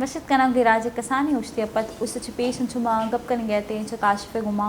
Rashid kanam giraje kasani ushti apat usse chipation chuma gab kan gete in kashfe guma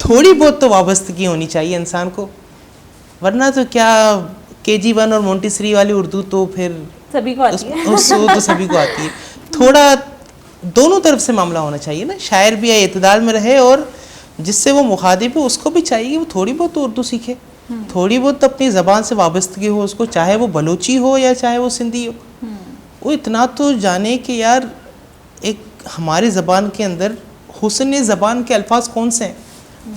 تھوڑی بہت تو وابستگی ہونی چاہیے انسان کو, ورنہ تو کیا KG1 اور مونٹیسری والی اردو تو پھر سبھی کو آتی ہے, اس تو سبھی کو آتی ہے. تھوڑا دونوں طرف سے معاملہ ہونا چاہیے نا, شاعر بھی اعتدال میں رہے اور جس سے وہ مخاطب ہو اس کو بھی چاہیے کہ وہ تھوڑی بہت تو اردو سیکھے, تھوڑی بہت اپنی زبان سے وابستگی ہو اس کو, چاہے وہ بلوچی ہو یا چاہے وہ سندھی ہو. وہ اتنا تو جانے کہ یار ایک ہماری زبان کے اندر حسن زبان کے الفاظ کون سے ہیں,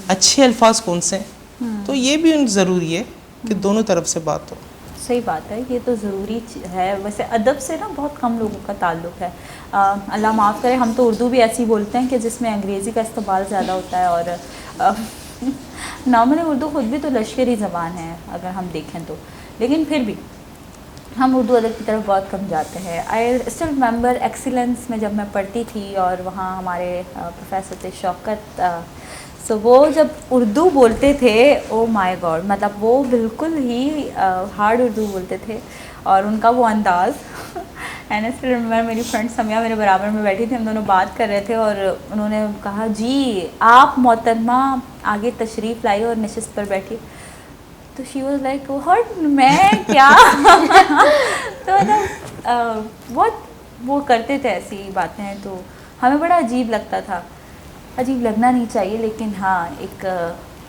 اچھے الفاظ کون سے ہیں. تو یہ بھی ضروری ہے کہ دونوں طرف سے بات ہو. صحیح بات ہے, یہ تو ضروری ہے. ویسے ادب سے نا بہت کم لوگوں کا تعلق ہے. اللہ معاف کرے, ہم تو اردو بھی ایسی بولتے ہیں کہ جس میں انگریزی کا استعمال زیادہ ہوتا ہے, اور نارملی اردو خود بھی تو لشکری زبان ہے اگر ہم دیکھیں تو, لیکن پھر بھی ہم اردو ادب کی طرف بہت کم جاتے ہیں. آئی اسٹل ریممبر ایکسیلنس میں جب میں پڑھتی تھی اور وہاں ہمارے پروفیسر تھے شوکت, سو وہ جب اردو بولتے تھے, او مائی گاڈ, مطلب وہ بالکل ہی ہارڈ اردو بولتے تھے, اور ان کا وہ انداز. اینڈ اسٹل ریممبر میری فرینڈ سمیہ میرے برابر میں بیٹھی تھی, ہم دونوں بات کر رہے تھے اور انہوں نے کہا جی آپ محترمہ آگے تشریف لائی اور نشست پر بیٹھی. تو شی واز لائک ہٹ, میں کیا تو بہت وہ کرتے تھے ایسی باتیں, تو ہمیں بڑا عجیب لگتا تھا. عجیب لگنا نہیں چاہیے, لیکن ہاں ایک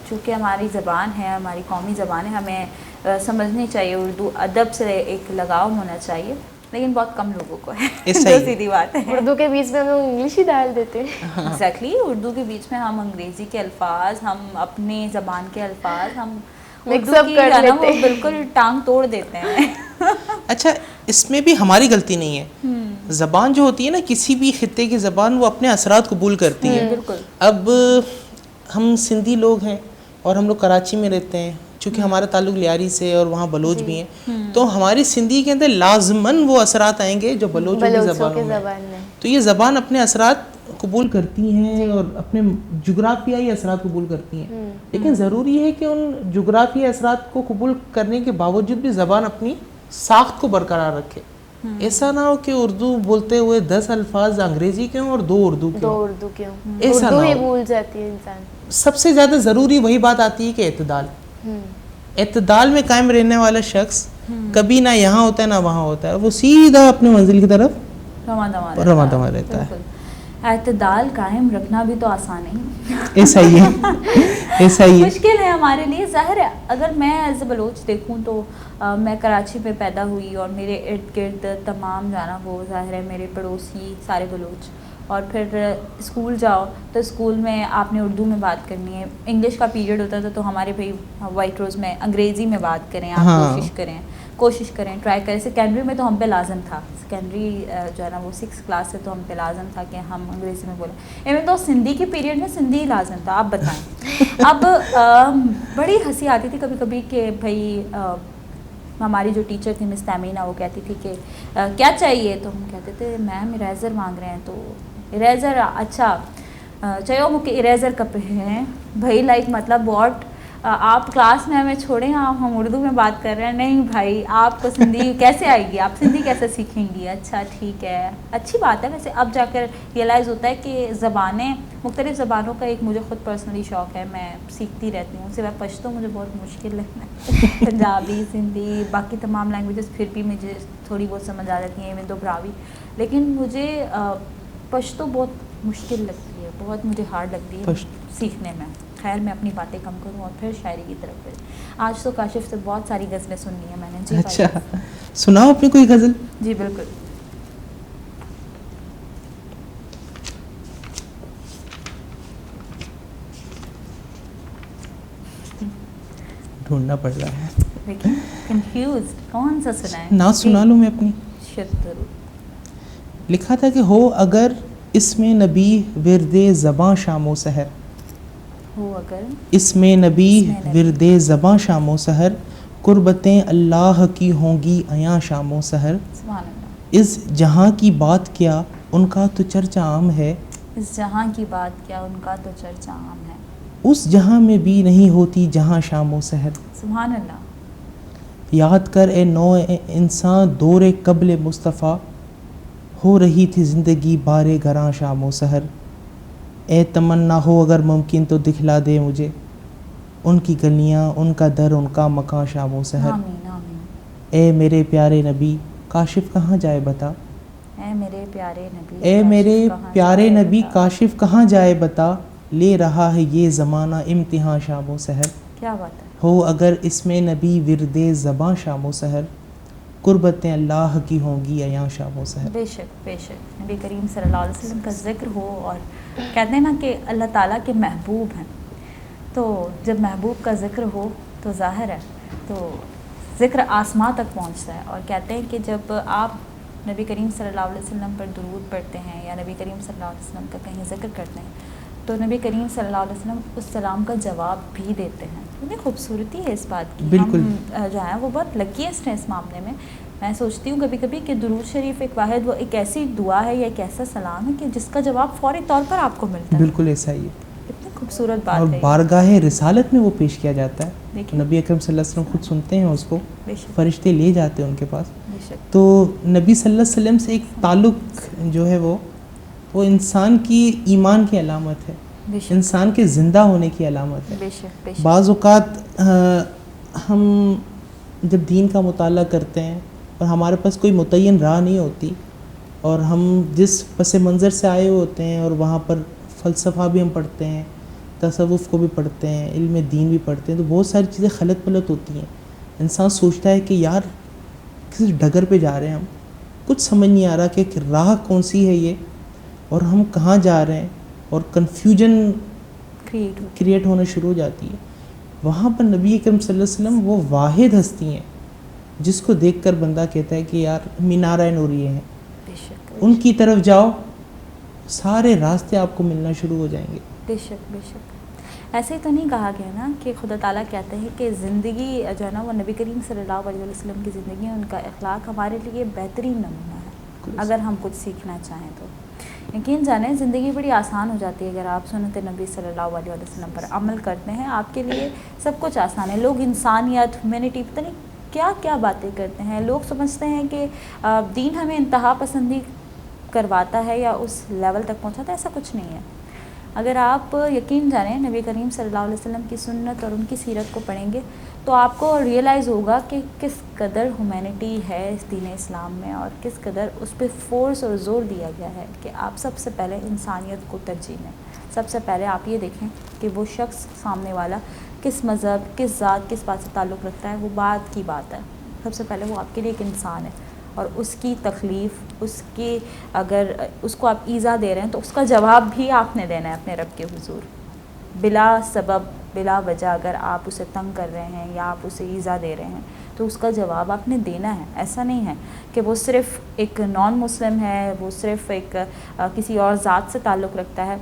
چونکہ ہماری زبان ہے, ہماری قومی زبان ہے, ہمیں سمجھنی چاہیے. اردو ادب سے ایک لگاؤ ہونا چاہیے, لیکن بہت کم لوگوں کو ہے, جو سیدھی بات ہے. اردو کے بیچ میں ہم لوگ انگلش ہی ڈال دیتے ہیں. ایگزیکٹلی, اردو کے بیچ میں ہم انگریزی کے الفاظ, ہم اپنی زبان کے الفاظ, ہم مکس اپ کر لیتے ہیں, بالکل ٹانگ توڑ دیتے ہیں. اچھا, اس میں بھی ہماری غلطی نہیں ہے. زبان جو ہوتی ہے نا, کسی بھی خطے کی زبان وہ اپنے اثرات قبول کرتی ہے. بالکل. اب ہم سندھی لوگ ہیں اور ہم لوگ کراچی میں رہتے ہیں, چونکہ ہمارا تعلق لیاری سے اور وہاں بلوچ بھی ہیں, تو ہماری سندھی کے اندر لازماً وہ اثرات آئیں گے جو بلوچوں کی زبانوں میں. تو یہ زبان اپنے اثرات قبول کرتی ہیں اور اپنے جغرافیائی اثرات قبول کرتی ہیں, لیکن ضروری ہے کہ ان جغرافیائی اثرات کو قبول کرنے کے باوجود بھی زبان اپنی ساخت کو برقرار رکھے. ایسا نہ ہو کہ اردو بولتے ہوئے 10 الفاظ انگریزی کے ہوں اور 2 اردو کے ہوں. اردو کے ہوں, ایسا اردو نہ ہی ہو. بھول جاتی ہے انسان. سب سے زیادہ ضروری وہی بات آتی ہے کہ اعتدال. اعتدال میں قائم رہنے والا شخص کبھی نہ یہاں ہوتا ہے نہ وہاں ہوتا ہے, وہ سیدھا اپنے منزل کی طرف رواں دواں رہتا ہے. اعتدال قائم رکھنا بھی تو آسان نہیں, ایسا ہی ہے, ایسا ہی ہے, مشکل ہے ہمارے لیے. ظاہر ہے اگر میں ایز اے بلوچ دیکھوں تو میں کراچی میں پیدا ہوئی اور میرے ارد گرد تمام جانا وہ ظاہر ہے میرے پڑوسی سارے بلوچ, اور پھر اسکول جاؤ تو اسکول میں آپ نے اردو میں بات کرنی ہے. انگلش کا پیریڈ ہوتا تھا تو ہمارے بھائی وائٹ روز میں انگریزی میں بات کریں, آپ کوشش کریں, ٹرائی کریں. سیکنڈری میں تو ہم پہ لازم تھا, سیکنڈری جو ہے نا وہ 6 کلاس سے تو ہم پہ لازم تھا کہ ہم انگریزی میں بولیں. ایون تو سندھی کے پیریڈ میں سندھی لازم تھا. آپ بتائیں, اب بڑی ہنسی آتی تھی کبھی کبھی کہ بھائی ہماری جو ٹیچر تھی مس تامینہ, وہ کہتی تھی کہ کیا چاہیے, تو ہم کہتے تھے میم اریزر مانگ رہے ہیں. تو اریزر, اچھا چاہیے مجھے اریزر کب ہیں بھائی, لائک مطلب واٹ, آپ کلاس میں ہمیں چھوڑیں, آپ ہم اردو میں بات کر رہے ہیں. نہیں بھائی, آپ کو سندھی کیسے آئے گی, آپ سندھی کیسے سیکھیں گی. اچھا ٹھیک ہے, اچھی بات ہے. ویسے اب جا کر ریئلائز ہوتا ہے کہ زبانیں, مختلف زبانوں کا ایک مجھے خود پرسنلی شوق ہے, میں سیکھتی رہتی ہوں. سوائے پشتو مجھے بہت مشکل لگتا ہے, پنجابی, سندھی, باقی تمام لینگویجز پھر بھی مجھے تھوڑی بہت سمجھ آ جاتی ہیں, ایون تو براوی. لیکن مجھے پشتو بہت مشکل لگتی ہے, بہت مجھے ہارڈ لگتی ہے سیکھنے میں. خیر میں اپنی باتیں کم کروں اور پھر شاعری کی طرف پھر. آج تو کاشف سے بہت ساری غزلیں سننی ہیں میں نے. جی اچھا, سناؤ اپنی کوئی غزل. جی بالکل. ڈھونڈنا پڑ رہا ہے, لیکن کنفیوزڈ کون سا سنائیں. نہ سنا لوں میں اپنی. ضرور. لکھا تھا کہ ہو اگر اس میں نبی ورد زباں شام و سحر, ہو اگر اس میں نبی ورد زباں شام و سحر, قربتیں اللہ کی ہوں گی عیاں شام و سحر. سبحان اللہ. اس جہاں کی بات کیا ان کا تو چرچہ عام ہے, اس جہاں کی بات کیا ان کا تو چرچہ عام ہے. اس جہاں میں بھی نہیں ہوتی جہاں شام و سحر. سبحان اللہ. یاد کر اے نوع انسان دور قبل مصطفیٰ, ہو رہی تھی زندگی بارے گراں شام و سحر. اے تمنا ہو اگر ممکن تو دکھلا دے مجھے ان کی گلیاں، ان کا در، ان کا مکان شام و سحر. آمین آمین. اے میرے پیارے نبی کاشف کہاں جائے بتا، اے میرے پیارے نبی، اے میرے کاشف کہاں پیارے جائے نبی بتا. کاشف کہاں جائے بتا، لے رہا ہے یہ زمانہ امتحان شام و سحر. کیا بات ہے. ہو اگر اس میں نبی ورد زباں شام و سحر، قربتیں اللہ کی ہوں گی ایاں شام و سحر. بے شک بے شک. نبی کریم صلی اللہ علیہ وسلم کا ذکر ہو، اور کہتے ہیں نا کہ اللہ تعالیٰ کے محبوب ہیں، تو جب محبوب کا ذکر ہو تو ظاہر ہے تو ذکر آسماں تک پہنچتا ہے. اور کہتے ہیں کہ جب آپ نبی کریم صلی اللہ علیہ وسلم پر درود پڑھتے ہیں یا نبی کریم صلی اللہ علیہ وسلم کا کہیں ذکر کرتے ہیں تو نبی کریم صلی اللہ علیہ وسلم اس سلام کا جواب بھی دیتے ہیں. اتنی خوبصورتی ہے اس بات کی. بالکل. ہم جو ہیں وہ بہت لکیسٹ ہیں اس معاملے میں. میں سوچتی ہوں کبھی کبھی کہ درود شریف ایک واحد وہ ایک ایسی دعا ہے یا ایک ایسا سلام ہے کہ جس کا جواب فوری طور پر آپ کو ملتا ہے. بالکل ایسا ہی ہے. اتنی خوبصورت اور بات ہے. بارگاہ رسالت میں وہ پیش کیا جاتا ہے. دیکھیں. نبی اکرم صلی اللہ علیہ وسلم خود سنتے ہیں اس کو، بے شک فرشتے لے جاتے ہیں ان کے پاس. بے شک. تو نبی صلی اللہ علیہ وسلم سے ایک تعلق جو ہے وہ انسان کی ایمان کی علامت ہے، بے شک انسان کے زندہ ہونے کی علامت ہے. بے شک بے شک. بعض اوقات ہم جب دین کا مطالعہ کرتے ہیں اور ہمارے پاس کوئی متعین راہ نہیں ہوتی اور ہم جس پس منظر سے آئے ہوئے ہوتے ہیں اور وہاں پر فلسفہ بھی ہم پڑھتے ہیں، تصوف کو بھی پڑھتے ہیں، علم دین بھی پڑھتے ہیں، تو بہت ساری چیزیں خلط پلط ہوتی ہیں. انسان سوچتا ہے کہ یار کس ڈگر پہ جا رہے ہیں ہم، کچھ سمجھ نہیں آ رہا کہ راہ کون سی ہے یہ اور ہم کہاں جا رہے ہیں، اور کنفیوژن کریٹ ہونا شروع ہو جاتی ہے. وہاں پر نبی اکرم صلی اللہ علیہ وسلم وہ واحد ہستی ہیں جس کو دیکھ کر بندہ کہتا ہے کہ یار مینارہ نوریہ ہیں، بے شک ان کی طرف جاؤ، سارے راستے آپ کو ملنا شروع ہو جائیں گے. بے شک بے شک. ایسے ہی تو نہیں کہا گیا نا کہ خدا تعالیٰ کہتے ہیں کہ زندگی جو ہے نا وہ نبی کریم صلی اللہ علیہ وسلم کی زندگی، ان کا اخلاق ہمارے لیے بہترین نمونہ ہے اگر ہم کچھ سیکھنا چاہیں تو. یقین جانیں زندگی بڑی آسان ہو جاتی ہے اگر آپ سنت نبی صلی اللہ علیہ وسلم پر عمل کرتے ہیں. آپ کے لیے سب کچھ آسان ہے. لوگ انسانیت، ہیومینٹی، پتہ نہیں کیا کیا باتیں کرتے ہیں. لوگ سمجھتے ہیں کہ دین ہمیں انتہا پسندی کرواتا ہے یا اس لیول تک پہنچاتا ہے. ایسا کچھ نہیں ہے. اگر آپ یقین جانیں نبی کریم صلی اللہ علیہ وسلم کی سنت اور ان کی سیرت کو پڑھیں گے تو آپ کو ریئلائز ہوگا کہ کس قدر ہیومینٹی ہے اس دین اسلام میں، اور کس قدر اس پہ فورس اور زور دیا گیا ہے کہ آپ سب سے پہلے انسانیت کو ترجیح دیں. سب سے پہلے آپ یہ دیکھیں کہ وہ شخص سامنے والا کس مذہب، کس ذات، کس بات سے تعلق رکھتا ہے. وہ بات کی بات ہے. سب سے پہلے وہ آپ کے لیے ایک انسان ہے اور اس کی تکلیف، اس کی اگر اس کو آپ ایذا دے رہے ہیں تو اس کا جواب بھی آپ نے دینا ہے اپنے رب کے حضور. بلا سبب، بلا وجہ اگر آپ اسے تنگ کر رہے ہیں یا آپ اسے ایذا دے رہے ہیں تو اس کا جواب آپ نے دینا ہے. ایسا نہیں ہے کہ وہ صرف ایک نان مسلم ہے، وہ صرف ایک کسی اور ذات سے تعلق رکھتا ہے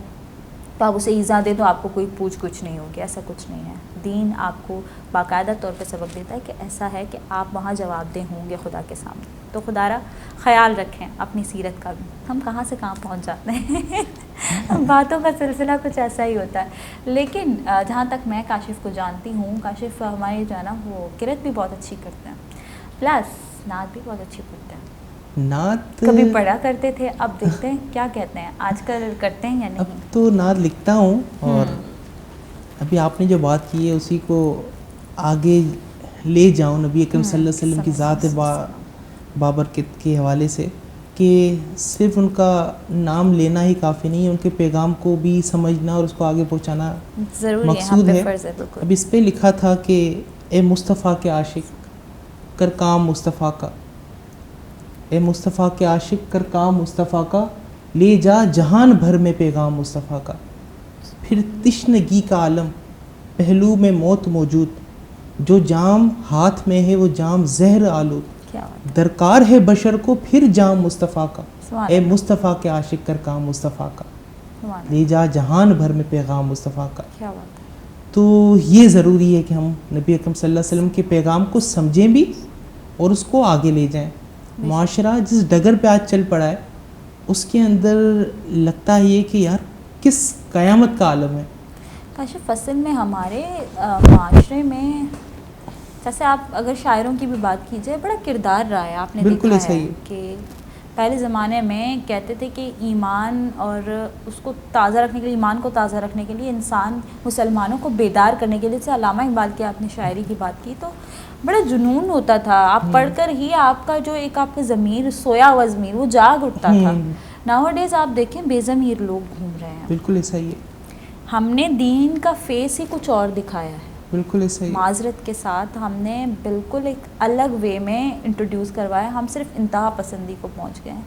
تو آپ اسے ایذا دیں تو آپ کو کوئی پوچھ گچھ نہیں ہوگی. ایسا کچھ نہیں ہے. دین آپ کو باقاعدہ طور پہ سبق دیتا ہے کہ ایسا ہے کہ آپ وہاں جواب دہ ہوں گے خدا کے سامنے. تو خدا را خیال رکھیں اپنی سیرت کا بھی. ہم کہاں سے کہاں پہنچ جاتے ہیں باتوں کا سلسلہ کچھ ایسا ہی ہوتا ہے. لیکن جہاں تک میں کاشف کو جانتی ہوں، کاشف ہماری جو ہے نا وہ قرأت بھی بہت اچھی کرتے ہیں، پلس نعت بھی بہت اچھی پڑھتے ہیں. نعت کبھی پڑھا کرتے تھے، اب دیکھتے ہیں کیا کہتے ہیں آج کل کرتے ہیں یا نہیں. اب تو نعت لکھتا ہوں، اور ابھی آپ نے جو بات کی ہے اسی کو آگے لے جاؤں نبی اکرم صلی اللہ علیہ وسلم کی ذات بابرکت کے حوالے سے، کہ صرف ان کا نام لینا ہی کافی نہیں ہے، ان کے پیغام کو بھی سمجھنا اور اس کو آگے پہنچانا مقصود ہے. اب اس پہ لکھا تھا کہ اے مصطفیٰ کے عاشق کر کام مصطفیٰ کا، اے مصطفیٰ کے عاشق کر کام مصطفیٰ کا، لے جا جہان بھر میں پیغام مصطفیٰ کا. پھر تشنگی کا عالم پہلو میں موت موجود، جو جام ہاتھ میں ہے وہ جام زہر آلود. درکار ہے بشر کو پھر جام مصطفیٰ کا، اے مصطفیٰ کے عاشق کر کام مصطفیٰ کا، لے جا جہان بھر میں پیغام مصطفیٰ کا. تو یہ ضروری ہے کہ ہم نبی اکرم صلی اللہ علیہ وسلم کے پیغام کو سمجھیں بھی اور اس کو آگے لے جائیں. معاشرہ جس ڈگر پہ آج چل پڑا ہے اس کے اندر لگتا ہے یہ کہ یار کس قیامت کا عالم ہے. کاشف اصل میں ہمارے معاشرے میں جیسے آپ اگر شاعروں کی بھی بات کیجیے بڑا کردار رہا ہے. آپ نے بالکل دیکھا ایسا ہے ہی کہ پہلے زمانے میں کہتے تھے کہ ایمان اور اس کو تازہ رکھنے کے لیے، ایمان کو تازہ رکھنے کے لیے انسان مسلمانوں کو بیدار کرنے کے لیے، جیسے علامہ اقبال کی آپ نے شاعری کی بات کی، تو بڑا جنون ہوتا تھا. آپ پڑھ کر ہی آپ کا جو ایک آپ کا ضمیر، سویا ہوا ضمیر، وہ جاگ اٹھتا تھا. ناؤ ڈیز آپ دیکھیں بے ضمیر لوگ گھوم رہے ہیں. بالکل ایسا ہی ہے. ہم نے دین کا فیس ہی کچھ اور دکھایا ہے. بالکل ایسا ہی. معذرت کے ساتھ ہم نے بالکل ایک الگ وے میں انٹروڈیوس کروایا. ہم صرف انتہا پسندی کو پہنچ گئے ہیں.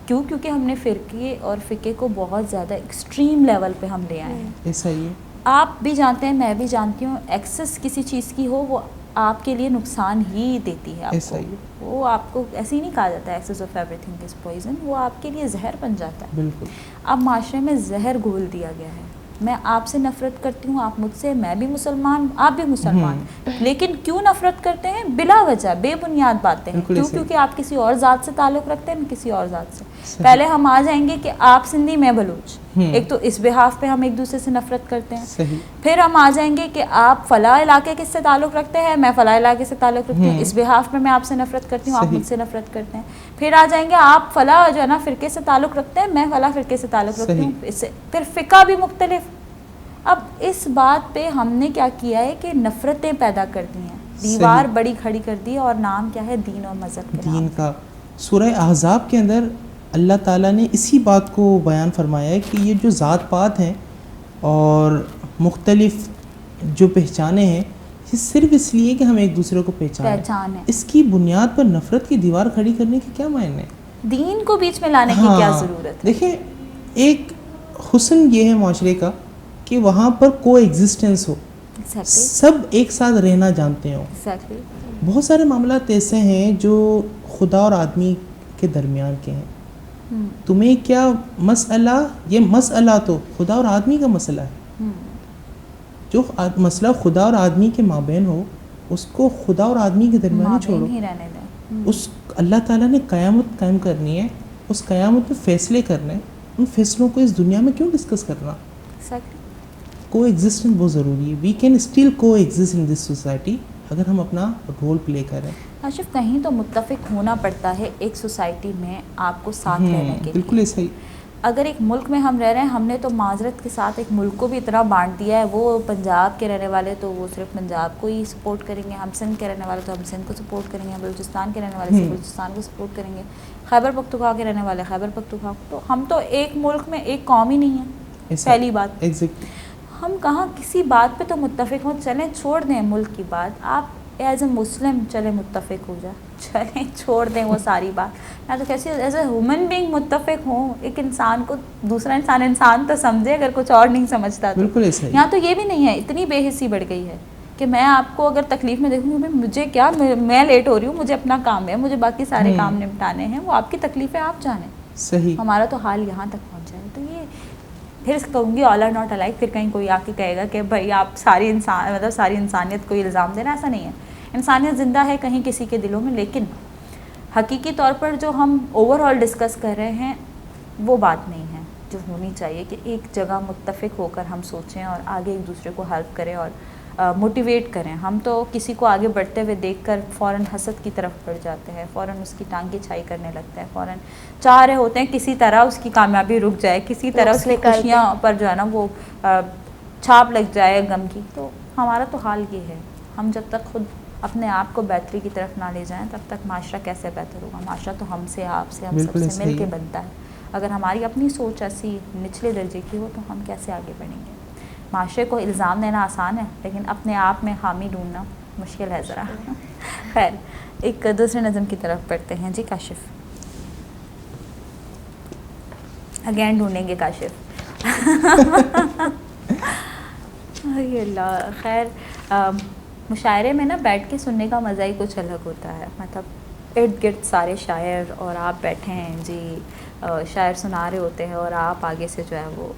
کیوں؟ کیونکہ ہم نے فرقے اور فقے کو بہت زیادہ ایکسٹریم لیول پہ ہم لے آئے ہیں. ایسا ہی ہے. آپ بھی جانتے ہیں، میں بھی جانتی ہوں، ایکسس کسی چیز کی ہو وہ آپ کے لیے نقصان ہی دیتی ہے. آپ کو وہ آپ کو ایسے ہی نہیں کہا جاتا ہے excess of everything is poison, وہ آپ کے لیے زہر بن جاتا ہے. بالکل. اب معاشرے میں زہر گھول دیا گیا ہے. میں آپ سے نفرت کرتی ہوں، آپ مجھ سے، میں بھی مسلمان، آپ بھی مسلمان، لیکن کیوں نفرت کرتے ہیں؟ بلا وجہ، بے بنیاد باتیں ہیں. کیوں؟ کیونکہ آپ کسی اور ذات سے تعلق رکھتے ہیں، میں کسی اور ذات سے. پہلے ہم آ جائیں گے کہ آپ سندھی، میں بلوچ. ایک تو اس بحاف پہ ہم ایک دوسرے سے نفرت کرتے ہیں. پھر ہم آ جائیں گے کہ آپ فلاں علاقے کس سے تعلق رکھتے ہیں، میں فلاں علاقے سے تعلق رکھتی ہوں، اس بحاف پہ میں آپ سے نفرت کرتی ہوں، آپ مجھ سے نفرت کرتے ہیں. پھر آ جائیں گے آپ فلاں جو ہے نا فرقے سے تعلق رکھتے ہیں، میں فلاں فرقے سے تعلق رکھتی ہوں. اس سے پھر فقہ بھی مختلف. اب اس بات پہ ہم نے کیا کیا ہے کہ نفرتیں پیدا کر دی ہیں، دیوار بڑی کھڑی کر دی ہے. اور نام کیا ہے؟ دین اور مذہب کے دین کا. سورہ احزاب کے اندر اللہ تعالیٰ نے اسی بات کو بیان فرمایا ہے کہ یہ جو ذات پات ہیں اور مختلف جو پہچانیں ہیں، یہ صرف اس لیے کہ ہم ایک دوسرے کو پہچانیں. اس کی بنیاد پر نفرت کی دیوار کھڑی کرنے کے کیا معنی ہے؟ دین کو بیچ میں لانے کی کیا ضرورت ہے؟ دیکھیں، ایک حسن یہ ہے معاشرے کا کہ وہاں پر کو ایگزسٹنس ہو، سب ایک ساتھ رہنا جانتے ہوں. بہت سارے معاملات ایسے ہیں جو خدا اور آدمی کے درمیان کے ہیں. تمہیں کیا مسئلہ، یہ مسئلہ تو خدا اور آدمی کا مسئلہ ہے. جو مسئلہ خدا اور آدمی کے مابین ہو اس کو خدا اور آدمی کے درمیان چھوڑو. اس اللہ تعالیٰ نے قیامت قائم کرنی ہے، اس قیامت میں فیصلے کرنے، ان فیصلوں کو اس دنیا میں کیوں ڈسکس کرنا؟ کو ایگزسٹنس بہت ضروری ہے. وی کین اسٹل کو ایگزسٹ ان دس سوسائٹی اگر ہم اپنا رول پلے کریں. آشف، کہیں تو متفق ہونا پڑتا ہے ایک سوسائٹی میں آپ کو ساتھ رہنے کے لیے. بالکل ایسا ہی. اگر ایک ملک میں ہم رہ رہے ہیں، ہم نے تو معذرت کے ساتھ ایک ملک کو بھی اتنا بانٹ دیا ہے. وہ پنجاب کے رہنے والے تو وہ صرف پنجاب کو ہی سپورٹ کریں گے، ہم سندھ کے رہنے والے تو ہم سندھ کو سپورٹ کریں گے، بلوچستان کے رہنے والے بلوچستان کو سپورٹ کریں گے، خیبر پختونخوا کے رہنے والے خیبر پختونخوا. تو ہم تو ایک ملک میں ایک قوم ہی نہیں ہے. پہلی بات، ہم کہاں کسی بات پہ تو متفق ہوں. چلیں چھوڑ دیں ملک کی بات، آپ ایز اے مسلم چلیں متفق ہو جائے، چلیں چھوڑ دیں وہ ساری بات. میں تو کیسے ایز اے ہیومن بینگ متفق ہوں. ایک انسان کو دوسرا انسان تو سمجھے، اگر کچھ اور نہیں سمجھتا تو. بالکل ایسا ہی. یہاں تو یہ بھی نہیں ہے. اتنی بے حسی بڑھ گئی ہے کہ میں آپ کو اگر تکلیف میں دیکھوں گی، مجھے کیا، میں لیٹ ہو رہی ہوں، مجھے اپنا کام ہے، مجھے باقی سارے کام نپٹانے ہیں، وہ آپ کی تکلیف ہے، آپ جانیں. صحیح. ہمارا تو حال یہاں تک پہنچ جائے. تو یہ پھر کہوں گی آل آر ناٹ الائک. پھر کہیں کوئی آ کے کہے گا کہ بھائی آپ ساری انسانیت کو الزام دینا. ایسا نہیں ہے. انسانیت زندہ ہے کہیں کسی کے دلوں میں، لیکن حقیقی طور پر جو ہم اوور آل ڈسکس کر رہے ہیں وہ بات نہیں ہے جو ہونی چاہیے کہ ایک جگہ متفق ہو کر ہم سوچیں اور آگے ایک دوسرے کو ہیلپ کریں اور موٹیویٹ کریں. ہم تو کسی کو آگے بڑھتے ہوئے دیکھ کر فوراً حسد کی طرف بڑھ جاتے ہیں، فوراً اس کی ٹانگ کی چھائی کرنے لگتے ہیں، فوراً چاہ رہے ہوتے ہیں کسی طرح اس کی کامیابی رک جائے، کسی طرح اس کی خوشیاں پر جو ہے نا وہ چھاپ لگ جائے غم کی. تو ہمارا تو حال یہ ہے. ہم جب تک خود اپنے آپ کو بہتری کی طرف نہ لے جائیں تب تک معاشرہ کیسے بہتر ہوگا؟ معاشرہ تو ہم سے، آپ سے، ہم سب سے مل کے بنتا ہے. اگر ہماری اپنی سوچ ایسی نچلے درجے کی ہو تو ہم کیسے آگے بڑھیں گے؟ معاشرے کو الزام دینا آسان ہے، لیکن اپنے آپ میں حامی ڈھونڈنا مشکل ہے ذرا. خیر، ایک دوسرے نظم کی طرف پڑھتے ہیں. جی کاشف، اگین ڈھونڈیں گے کاشف. اللہ خیر. مشاعرے میں نا بیٹھ کے سننے کا مزہ ہی کچھ الگ ہوتا ہے. مطلب ارد گرد سارے شاعر اور آپ بیٹھے ہیں جی، شاعر سنا رہے ہوتے ہیں اور آپ آگے سے جو ہے وہ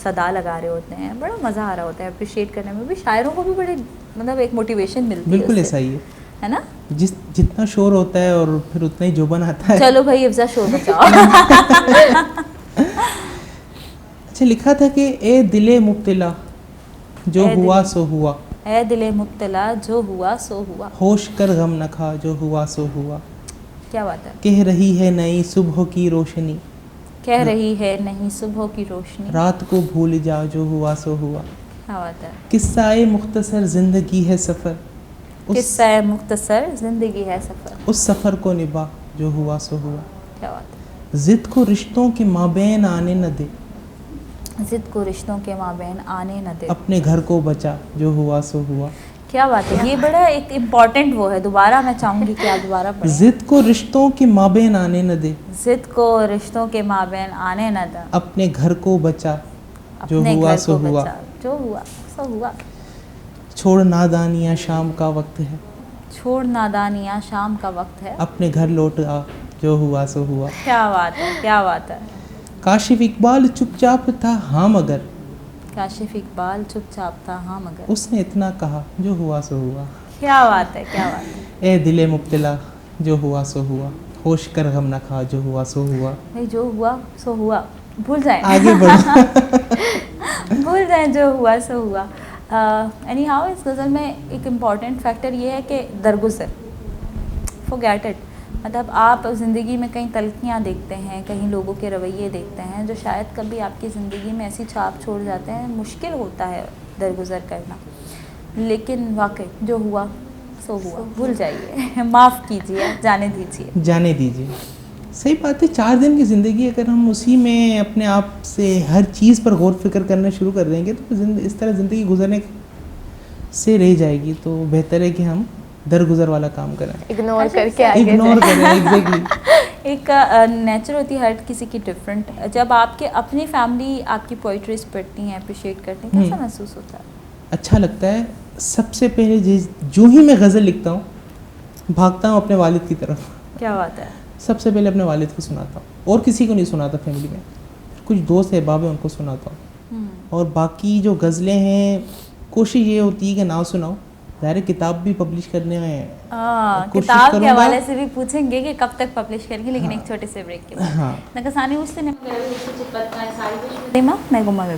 صدا لگا رہے ہوتے ہیں. بڑا مزہ آ رہا ہوتا ہے. اپریشیٹ کرنے میں بھی شاعروں کو بھی بڑے مطلب ایک موٹیویشن ملتی ہے. بالکل ایسا ہی ہے نا. جتنا شور ہوتا ہے اور پھر اتنا ہی جوبن آتا ہے. چلو بھائی افزا شور بچاؤ. اچھا لکھا تھا کہ اے دل مبتلا جو ہوا سو ہوا، اے دل مبتلا جو ہوا سو ہوا، ہوش کر غم نہ کھا جو ہوا سو ہوا. کیا بات ہے. کہہ رہی ہے نئی صبح کی روشنی, کہہ رہی ہے نہیں صبح کی روشنی, رات کو بھول جا جو ہوا سو ہوا. کیا بات ہے. قصہ مختصر زندگی ہے سفر, قصہ مختصر زندگی ہے سفر, اس سفر کو نبھا جو ہوا سو ہوا. کیا بات ہے. ضد کو رشتوں کے مابین آنے نہ دے, ضد کو رشتوں کے مابین آنے نہ دے, اپنے گھر کو بچا جو ہوا سو ہوا. کیا بات ہے. یہ بڑا ایک امپورٹنٹ وہ ہے, دوبارہ میں چاہوں گی کہ آپ دوبارہ پڑھیں. ضد کو رشتوں کے مابین آنے نہ دے, ضد کو رشتوں کے مابین آنے نہ دے, اپنے گھر کو بچا جو اپنے ہوا گھر سو کو ہوا. بچا جو ہوا سو ہوا. چھوڑ نادانیاں شام کا وقت ہے, چھوڑ نادانیاں شام کا وقت ہے, اپنے گھر لوٹ آ جو ہوا سو ہوا. کیا بات ہے. کیا بات ہے. کاشف اقبال چپ چاپ تھا ہاں مگر, کاشف اقبال چپ چاپ تھا ہاں مگر, اس نے اتنا کہا جو ہوا سو ہوا. کیا بات ہے. کیا بات ہے. اے دل مبتلا جو ہوا سو ہوا, ہوش کر غم نہ کھا جو ہوا سو ہوا. بھائی جو ہوا سو ہوا, بھول جائیں آگے بڑھو. بھول جائیں جو ہوا سو ہوا. اینی ہاؤ اس غزل میں ایک امپورٹنٹ فیکٹر یہ ہے کہ درگزر, forget it. مطلب آپ زندگی میں کئی تلخیاں دیکھتے ہیں, کہیں لوگوں کے رویے دیکھتے ہیں جو شاید کبھی آپ کی زندگی میں ایسی چھاپ چھوڑ جاتے ہیں, مشکل ہوتا ہے درگزر کرنا, لیکن واقعی جو ہوا سو ہوا, بھول جائیے, معاف کیجیے, جانے دیجیے. جانے دیجیے. صحیح بات ہے. 4 دن کی زندگی اگر ہم اسی میں اپنے آپ سے ہر چیز پر غور فکر کرنا شروع کر دیں گے تو اس طرح زندگی گزرنے سے رہ جائے گی. تو بہتر ہے کہ ہم درگزر والا کام کریں, اگنور کر کے آگے اگنور کریں. ایگزیکٹلی. ایک نیچر ہوتی ہے ہر کسی کی ڈفرینٹ. جب آپ کے اپنی فیملی آپ کی پوئٹریز پڑھتی ہیں, اپریشیٹ کرتی ہیں, کیسا محسوس ہوتا ہے؟ اچھا لگتا ہے. سب سے پہلے جو ہی میں غزل لکھتا ہوں بھاگتا ہوں اپنے والد کی طرف. کیا بات ہے. سب سے پہلے اپنے والد کو سناتا ہوں, اور کسی کو نہیں سناتا فیملی میں. کچھ دوست احباب ہیں ان کو سناتا ہوں, اور باقی جو غزلیں ہیں کوشش یہ ہوتی ہے کہ نہ سناؤں. ظاہر کتاب بھی پبلش کرنے میں کتاب کے حوالے سے بھی پوچھیں گے کہ کب تک پبلش کریں گے, لیکن ایک چھوٹے سے بریک کے بعد. ہاں نکسانی اس سے میں گما میں